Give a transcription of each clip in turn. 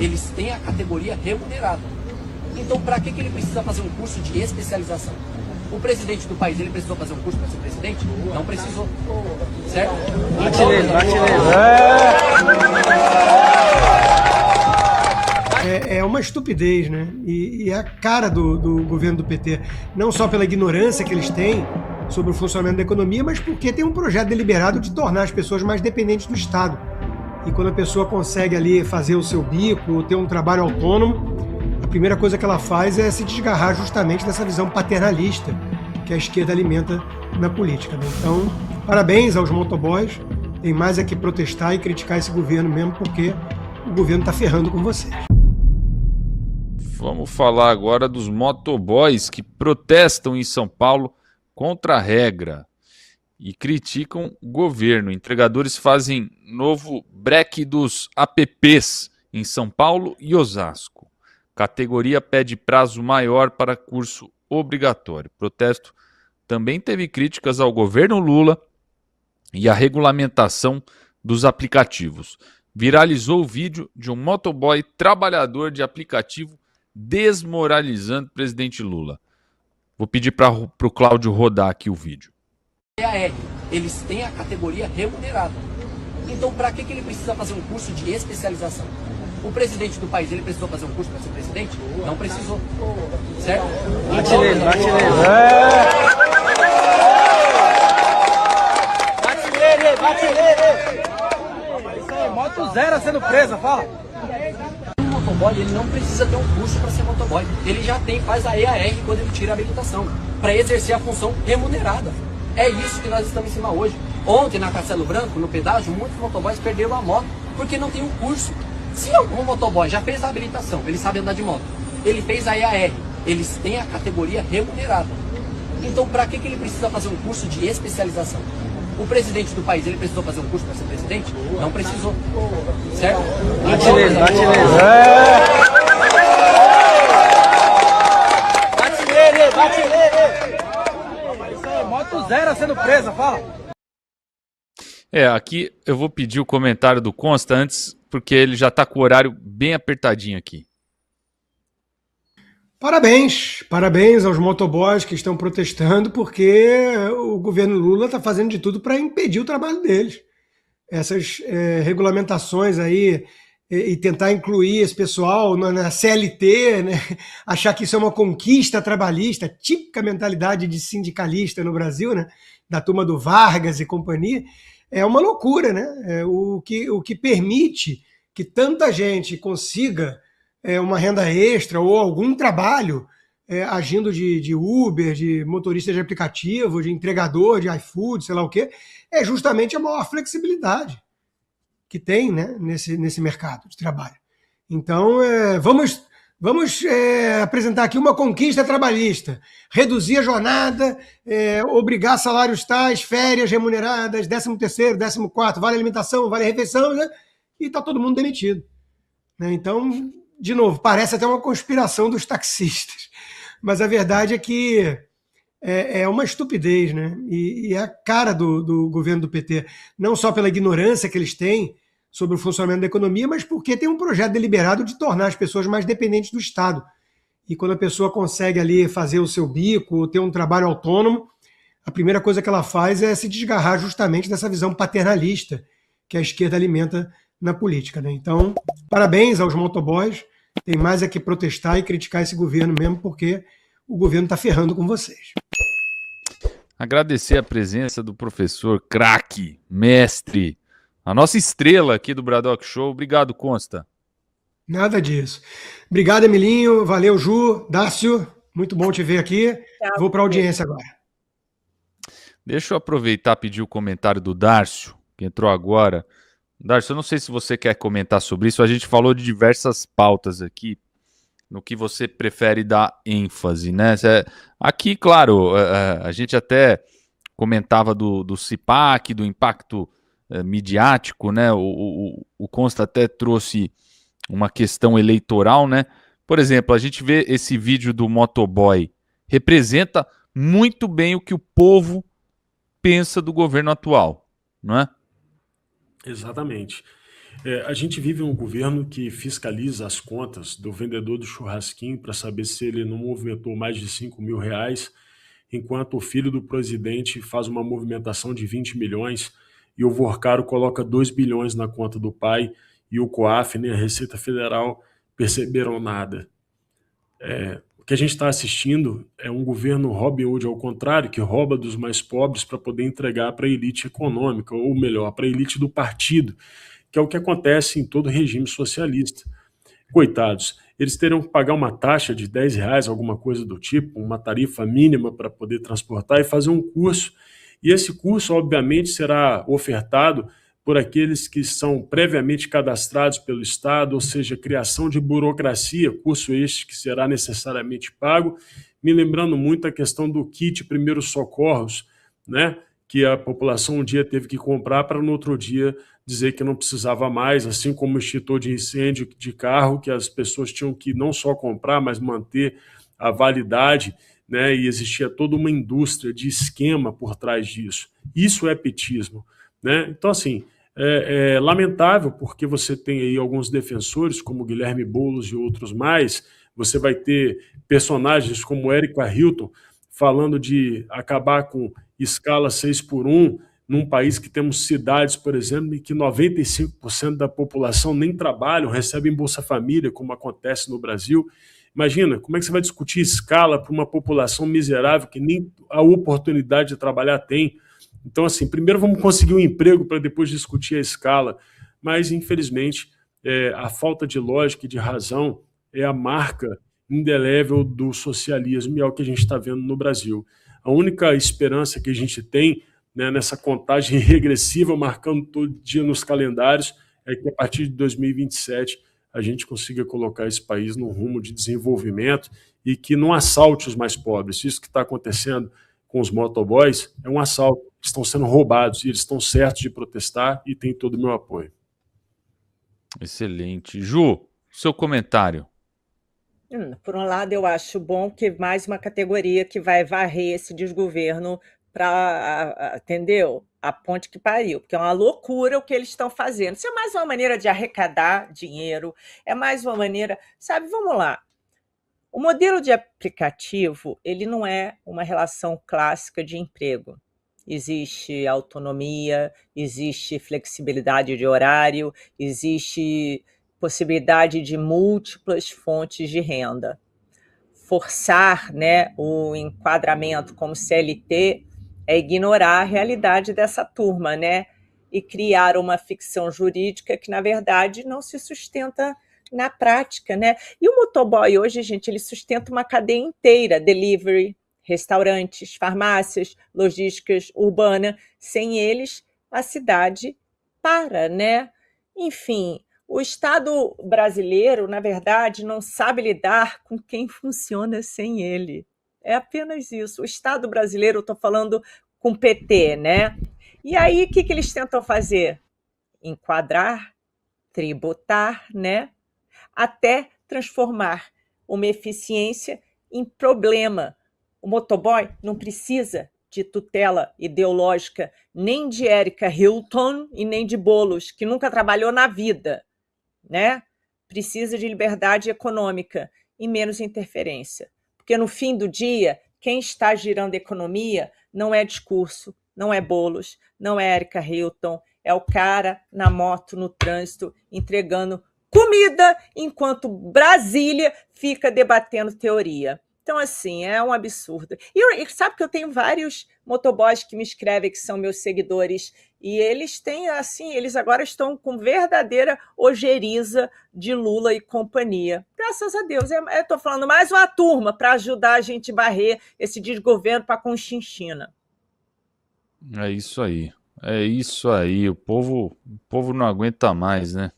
eles têm a categoria remunerada. Então, para que ele precisa fazer um curso de especialização? O presidente do país, ele precisou fazer um curso para ser presidente? Não precisou. Certo? Bate nele. É uma estupidez, né? E é a cara do governo do PT. Não só pela ignorância que eles têm sobre o funcionamento da economia, mas porque tem um projeto deliberado de tornar as pessoas mais dependentes do Estado. E quando a pessoa consegue ali fazer o seu bico, ter um trabalho autônomo, a primeira coisa que ela faz é se desgarrar justamente dessa visão paternalista que a esquerda alimenta na política, né? Então, parabéns aos motoboys. Tem mais é que protestar e criticar esse governo mesmo, porque o governo está ferrando com vocês. Vamos falar agora dos motoboys que protestam em São Paulo contra a regra e criticam o governo. Entregadores fazem novo break dos apps em São Paulo e Osasco. Categoria pede prazo maior para curso obrigatório. O protesto também teve críticas ao governo Lula e à regulamentação dos aplicativos. Viralizou o vídeo de um motoboy trabalhador de aplicativo desmoralizando o presidente Lula. Vou pedir para o Cláudio rodar aqui o vídeo. EAR, eles têm a categoria remunerada. Então, para que ele precisa fazer um curso de especialização? O presidente do país, ele precisou fazer um curso para ser presidente? Não precisou. Certo? Bate nele. Isso aí, moto zero sendo presa, fala. O motoboy, ele não precisa ter um curso para ser motoboy. Ele já faz a EAR quando ele tira a habilitação, para exercer a função remunerada. É isso que nós estamos em cima hoje. Ontem, na Castelo Branco, no pedágio, muitos motoboys perderam a moto porque não tem um curso. Se algum motoboy já fez a habilitação, ele sabe andar de moto, ele fez a EAR, eles têm a categoria remunerada. Então, para que ele precisa fazer um curso de especialização? O presidente do país, ele precisou fazer um curso para ser presidente? Não precisou. Certo? Bate nele. Isso aí, moto zero sendo presa, fala. Aqui eu vou pedir o comentário do Consta antes, porque ele já está com o horário bem apertadinho aqui. Parabéns aos motoboys que estão protestando, porque o governo Lula está fazendo de tudo para impedir o trabalho deles. Essas regulamentações aí e tentar incluir esse pessoal na CLT, né? Achar que isso é uma conquista trabalhista, típica mentalidade de sindicalista no Brasil, né? Da turma do Vargas e companhia, é uma loucura, né? O que permite que tanta gente consiga uma renda extra ou algum trabalho agindo de Uber, de motorista de aplicativo, de entregador, de iFood, sei lá o quê, é justamente a maior flexibilidade que tem, né, nesse mercado de trabalho. Então, vamos apresentar aqui uma conquista trabalhista, reduzir a jornada, obrigar salários tais, férias remuneradas, 13º, 14º, vale alimentação, vale refeição, né? E está todo mundo demitido. Né? Então, de novo, parece até uma conspiração dos taxistas, mas a verdade é que é uma estupidez, né? E é a cara do governo do PT, não só pela ignorância que eles têm sobre o funcionamento da economia, mas porque tem um projeto deliberado de tornar as pessoas mais dependentes do Estado. E quando a pessoa consegue ali fazer o seu bico, ter um trabalho autônomo, a primeira coisa que ela faz é se desgarrar justamente dessa visão paternalista que a esquerda alimenta na política, né? Então, parabéns aos motoboys. Tem mais é que protestar e criticar esse governo mesmo, porque o governo está ferrando com vocês. Agradecer a presença do professor craque, mestre, a nossa estrela aqui do Bradock Show. Obrigado, Consta. Nada disso. Obrigado, Emilinho. Valeu, Ju. Dácio, muito bom te ver aqui. Vou para a audiência agora. Deixa eu aproveitar e pedir o comentário do Dárcio, que entrou agora. Dárcio, eu não sei se você quer comentar sobre isso. A gente falou de diversas pautas aqui, no que você prefere dar ênfase, né? Aqui, claro, a gente até comentava do CIPAC, do impacto midiático, né? O Consta até trouxe uma questão eleitoral, né? Por exemplo, a gente vê esse vídeo do motoboy, representa muito bem o que o povo pensa do governo atual, não é? Exatamente. A gente vive um governo que fiscaliza as contas do vendedor do churrasquinho para saber se ele não movimentou mais de R$ 5.000, enquanto o filho do presidente faz uma movimentação de 20 milhões e o Vorcaro coloca 2 bilhões na conta do pai e o COAF nem a Receita Federal perceberam nada. O que a gente está assistindo é um governo Robin Hood, ao contrário, que rouba dos mais pobres para poder entregar para a elite econômica, ou melhor, para a elite do partido, que é o que acontece em todo regime socialista. Coitados, eles terão que pagar uma taxa de R$ 10, alguma coisa do tipo, uma tarifa mínima para poder transportar e fazer um curso. E esse curso, obviamente, será ofertado por aqueles que são previamente cadastrados pelo Estado, ou seja, criação de burocracia, curso este que será necessariamente pago, me lembrando muito a questão do kit primeiros socorros, né, que a população um dia teve que comprar para no outro dia dizer que não precisava mais, assim como o extintor de incêndio de carro, que as pessoas tinham que não só comprar, mas manter a validade, né, e existia toda uma indústria de esquema por trás disso. Isso é petismo, né? Então, assim, é lamentável porque você tem aí alguns defensores, como Guilherme Boulos e outros mais, você vai ter personagens como Érica Hilton falando de acabar com escala 6x1, num país que temos cidades, por exemplo, em que 95% da população nem trabalham, recebem Bolsa Família, como acontece no Brasil. Imagina, como é que você vai discutir escala para uma população miserável que nem a oportunidade de trabalhar tem? Então, assim, primeiro vamos conseguir um emprego para depois discutir a escala, mas, infelizmente, a falta de lógica e de razão é a marca indelével do socialismo e é o que a gente está vendo no Brasil. A única esperança que a gente tem, né, nessa contagem regressiva, marcando todo dia nos calendários, é que a partir de 2027 a gente consiga colocar esse país num rumo de desenvolvimento e que não assalte os mais pobres. Isso que está acontecendo com os motoboys é um assalto. Estão sendo roubados e eles estão certos de protestar e tem todo o meu apoio. Excelente. Ju, seu comentário. Por um lado, eu acho bom que mais uma categoria que vai varrer esse desgoverno para, entendeu? A ponte que pariu, porque é uma loucura o que eles estão fazendo. Isso é mais uma maneira de arrecadar dinheiro, é mais uma maneira, sabe, vamos lá. O modelo de aplicativo, ele não é uma relação clássica de emprego. Existe autonomia, existe flexibilidade de horário, existe possibilidade de múltiplas fontes de renda. Forçar, né, o enquadramento como CLT é ignorar a realidade dessa turma, né, e criar uma ficção jurídica que, na verdade, não se sustenta na prática, né? E o motoboy hoje, gente, ele sustenta uma cadeia inteira, delivery, restaurantes, farmácias, logísticas urbana. Sem eles, a cidade para, né? Enfim, o Estado brasileiro, na verdade, não sabe lidar com quem funciona sem ele. É apenas isso. O Estado brasileiro, eu estou falando com PT, né? E aí, o que eles tentam fazer? Enquadrar, tributar, né? Até transformar uma eficiência em problema. O motoboy não precisa de tutela ideológica nem de Érica Hilton e nem de Boulos, que nunca trabalhou na vida, né? Precisa de liberdade econômica e menos interferência. Porque no fim do dia, quem está girando a economia não é discurso, não é Boulos, não é Érica Hilton, é o cara na moto, no trânsito, entregando comida, enquanto Brasília fica debatendo teoria. Então, assim, é um absurdo. E sabe que eu tenho vários motoboys que me escrevem, que são meus seguidores, e eles têm, assim, eles agora estão com verdadeira ojeriza de Lula e companhia. Graças a Deus. Eu estou falando mais uma turma para ajudar a gente a barrer esse desgoverno para Conchinchina. É isso aí. É isso aí. O povo não aguenta mais, né?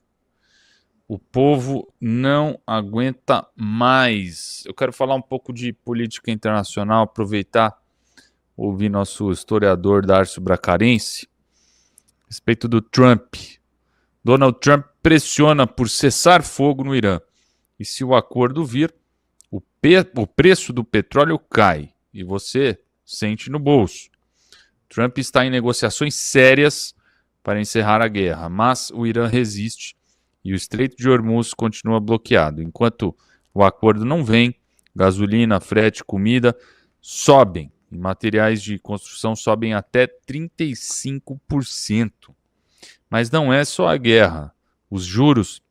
O povo não aguenta mais. Eu quero falar um pouco de política internacional, aproveitar, ouvir nosso historiador Darcio Bracarense, a respeito do Trump. Donald Trump pressiona por cessar fogo no Irã. E se o acordo vir, o preço do petróleo cai e você sente no bolso. Trump está em negociações sérias para encerrar a guerra, mas o Irã resiste e o Estreito de Hormuz continua bloqueado. Enquanto o acordo não vem, gasolina, frete, comida sobem e materiais de construção sobem até 35%. Mas não é só a guerra. Os juros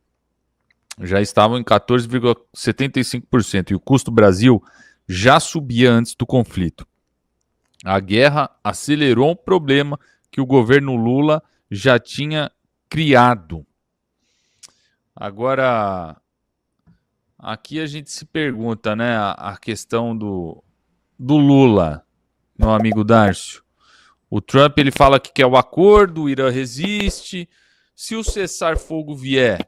já estavam em 14,75% e o custo Brasil já subia antes do conflito. A guerra acelerou um problema que o governo Lula já tinha criado. Agora, aqui a gente se pergunta, né, a questão do Lula, meu amigo Darcio. O Trump, ele fala que quer o acordo, o Irã resiste. Se o cessar-fogo vier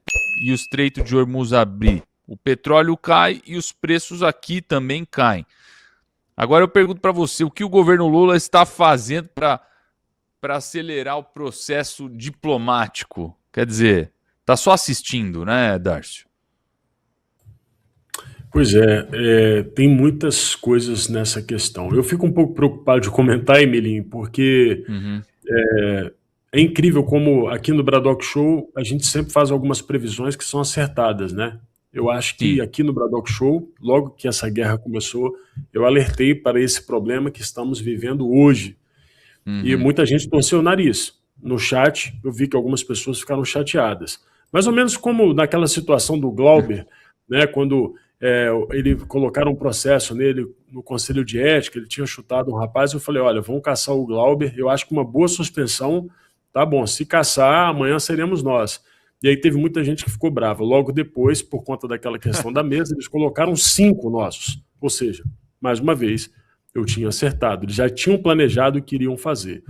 e o Estreito de Hormuz abrir, o petróleo cai e os preços aqui também caem. Agora eu pergunto para você, o que o governo Lula está fazendo para acelerar o processo diplomático? Quer dizer, está só assistindo, né, Darcio? Pois é, tem muitas coisas nessa questão. Eu fico um pouco preocupado de comentar, Emelim, porque é incrível como aqui no Braddock Show a gente sempre faz algumas previsões que são acertadas, né? Eu acho que aqui no Braddock Show, logo que essa guerra começou, eu alertei para esse problema que estamos vivendo hoje. E muita gente torceu o nariz. No chat, eu vi que algumas pessoas ficaram chateadas. Mais ou menos como naquela situação do Glauber, né, quando ele colocaram um processo nele no Conselho de Ética, ele tinha chutado um rapaz, eu falei, olha, vamos caçar o Glauber, eu acho que uma boa suspensão, tá bom, se caçar, amanhã seremos nós. E aí teve muita gente que ficou brava. Logo depois, por conta daquela questão da mesa, eles colocaram 5 nossos. Ou seja, mais uma vez, eu tinha acertado. Eles já tinham planejado o que iriam fazer.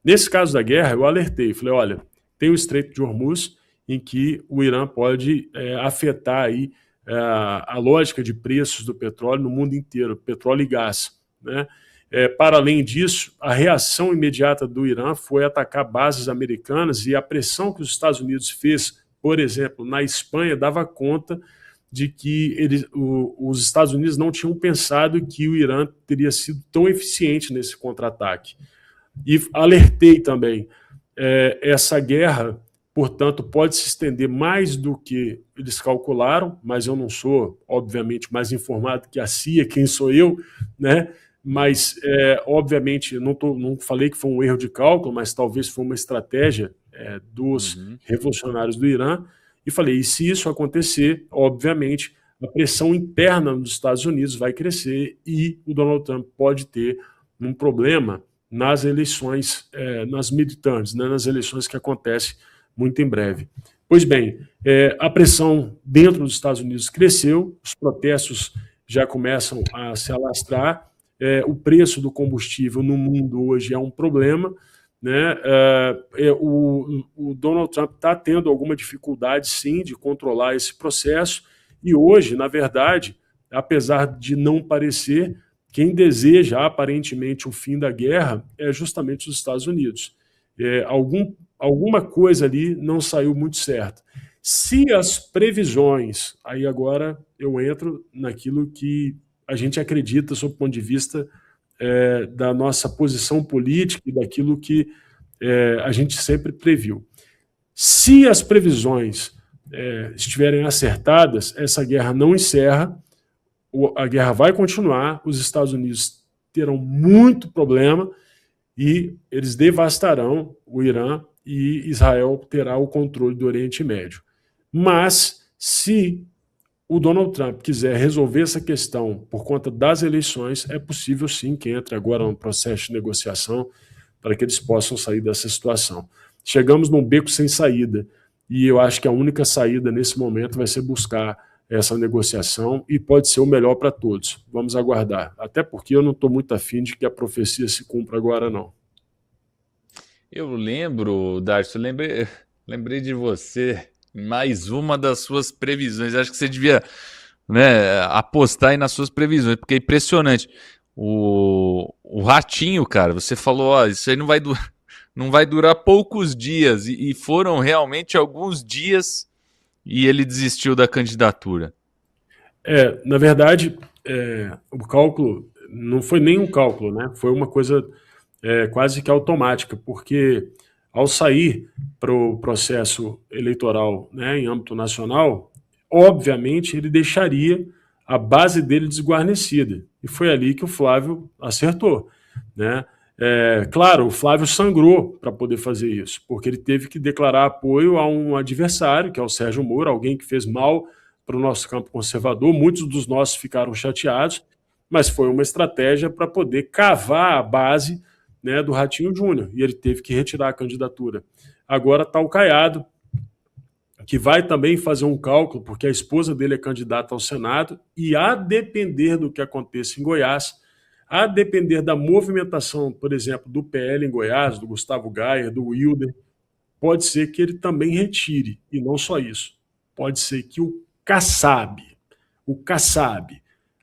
Nesse caso da guerra, eu alertei. Falei, olha, tem o Estreito de Hormuz, em que o Irã pode afetar aí, a lógica de preços do petróleo no mundo inteiro, petróleo e gás, né? Para além disso, a reação imediata do Irã foi atacar bases americanas e a pressão que os Estados Unidos fez, por exemplo, na Espanha, dava conta de que os Estados Unidos não tinham pensado que o Irã teria sido tão eficiente nesse contra-ataque. E alertei também, essa guerra, portanto, pode se estender mais do que eles calcularam, mas eu não sou, obviamente, mais informado que a CIA, quem sou eu, né? Mas, obviamente, não falei que foi um erro de cálculo, mas talvez foi uma estratégia dos revolucionários do Irã, e falei, e se isso acontecer, obviamente, a pressão interna dos Estados Unidos vai crescer e o Donald Trump pode ter um problema nas eleições, nas midterms, né, nas eleições que acontecem muito em breve. Pois bem, a pressão dentro dos Estados Unidos cresceu, os protestos já começam a se alastrar, o preço do combustível no mundo hoje é um problema, né? O Donald Trump está tendo alguma dificuldade, sim, de controlar esse processo, e hoje, na verdade, apesar de não parecer, quem deseja aparentemente o fim da guerra é justamente os Estados Unidos. Alguma coisa ali não saiu muito certo. Se as previsões, aí agora eu entro naquilo que a gente acredita sob o ponto de vista da nossa posição política e daquilo que a gente sempre previu. Se as previsões estiverem acertadas, essa guerra não encerra, a guerra vai continuar, os Estados Unidos terão muito problema e eles devastarão o Irã e Israel terá o controle do Oriente Médio. Mas, se o Donald Trump quiser resolver essa questão por conta das eleições, é possível sim que entre agora um processo de negociação para que eles possam sair dessa situação. Chegamos num beco sem saída e eu acho que a única saída nesse momento vai ser buscar essa negociação e pode ser o melhor para todos. Vamos aguardar. Até porque eu não estou muito afim de que a profecia se cumpra agora, não. Eu lembro, Darcio, lembrei de você, mais uma das suas previsões. Acho que você devia, né, apostar aí nas suas previsões, porque é impressionante. O Ratinho, cara, você falou, ó, isso aí não vai durar poucos dias, e foram realmente alguns dias e ele desistiu da candidatura. Na verdade, o cálculo não foi nem um cálculo, né? Foi uma coisa quase que automática, porque ao sair para o processo eleitoral, né, em âmbito nacional, obviamente ele deixaria a base dele desguarnecida. E foi ali que o Flávio acertou, né? Claro, o Flávio sangrou para poder fazer isso, porque ele teve que declarar apoio a um adversário, que é o Sérgio Moro, alguém que fez mal para o nosso campo conservador. Muitos dos nossos ficaram chateados, mas foi uma estratégia para poder cavar a base, né, do Ratinho Júnior, e ele teve que retirar a candidatura. Agora está o Caiado, que vai também fazer um cálculo, porque a esposa dele é candidata ao Senado, e a depender do que aconteça em Goiás, a depender da movimentação, por exemplo, do PL em Goiás, do Gustavo Gayer, do Wilder, pode ser que ele também retire, e não só isso, pode ser que o Kassab,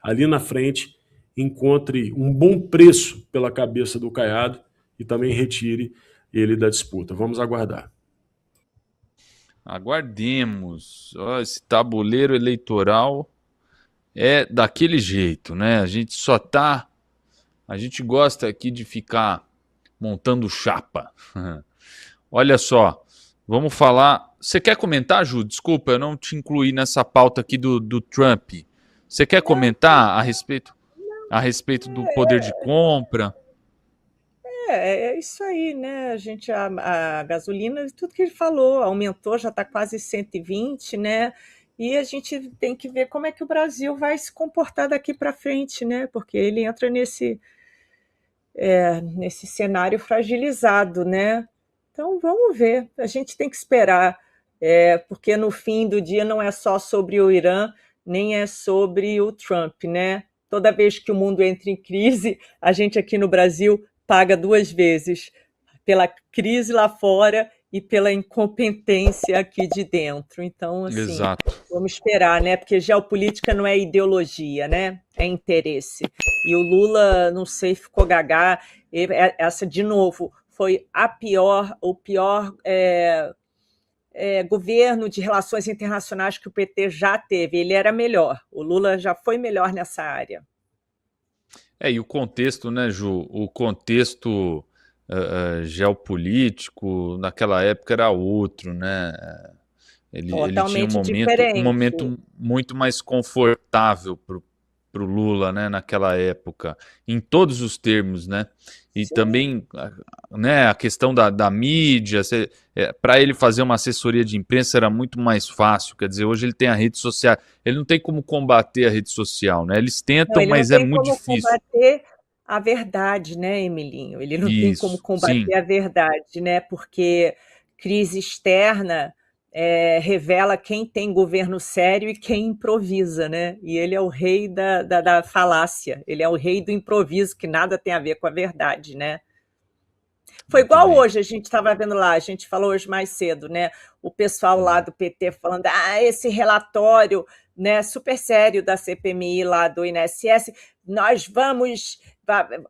ali na frente, encontre um bom preço pela cabeça do Caiado e também retire ele da disputa. Vamos aguardar. Aguardemos. Esse tabuleiro eleitoral é daquele jeito, né? A gente gosta aqui de ficar montando chapa. Olha só, vamos falar. Você quer comentar, Ju? Desculpa, eu não te incluí nessa pauta aqui do Trump. Você quer comentar a respeito do poder de compra? É isso aí, né? A gasolina, tudo que ele falou, aumentou, já está quase 120, né? E a gente tem que ver como é que o Brasil vai se comportar daqui para frente, né? Porque ele entra nesse cenário fragilizado, né? Então vamos ver, a gente tem que esperar, porque no fim do dia não é só sobre o Irã, nem é sobre o Trump, né? Toda vez que o mundo entra em crise, a gente aqui no Brasil paga 2 vezes, pela crise lá fora e pela incompetência aqui de dentro. Então, assim, Exato. vamos esperar, né? Porque geopolítica não é ideologia, né? É interesse. E o Lula, não sei, ficou gagá. Essa, de novo, foi o pior governo de relações internacionais que o PT já teve. Ele era melhor. O Lula já foi melhor nessa área. E o contexto, né, Ju? O contexto geopolítico naquela época era outro, né? Ele Totalmente tinha diferente. um momento muito mais confortável para o Lula, né, naquela época, em todos os termos, né? E Sim. também, né, a questão da mídia, para ele fazer uma assessoria de imprensa era muito mais fácil. Quer dizer, hoje ele tem a rede social, ele não tem como combater a rede social, né? Eles tentam, mas é muito difícil. Ele não tem como combater a verdade, né, Emilinho? Ele não tem como combater sim. a verdade, né? Porque crise externa revela quem tem governo sério e quem improvisa, né? E ele é o rei da falácia, ele é o rei do improviso, que nada tem a ver com a verdade, né? Foi Muito igual bem. hoje, a gente estava vendo lá, a gente falou hoje mais cedo, né? O pessoal lá do PT falando, esse relatório, né, super sério da CPMI lá do INSS, nós vamos...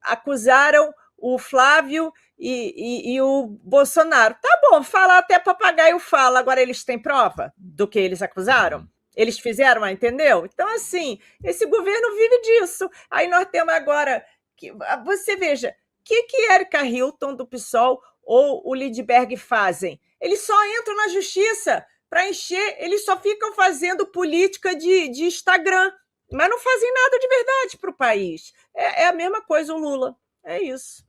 Acusaram o Flávio e o Bolsonaro. Tá bom, fala até papagaio fala, agora eles têm prova do que eles acusaram? Eles fizeram, entendeu? Então, assim, esse governo vive disso. Aí nós temos agora... Você veja, o que Érica Hilton do PSOL ou o Lidberg fazem? Eles só entram na justiça para encher, eles só ficam fazendo política de Instagram, mas não fazem nada de verdade para o país. É a mesma coisa o Lula, é isso.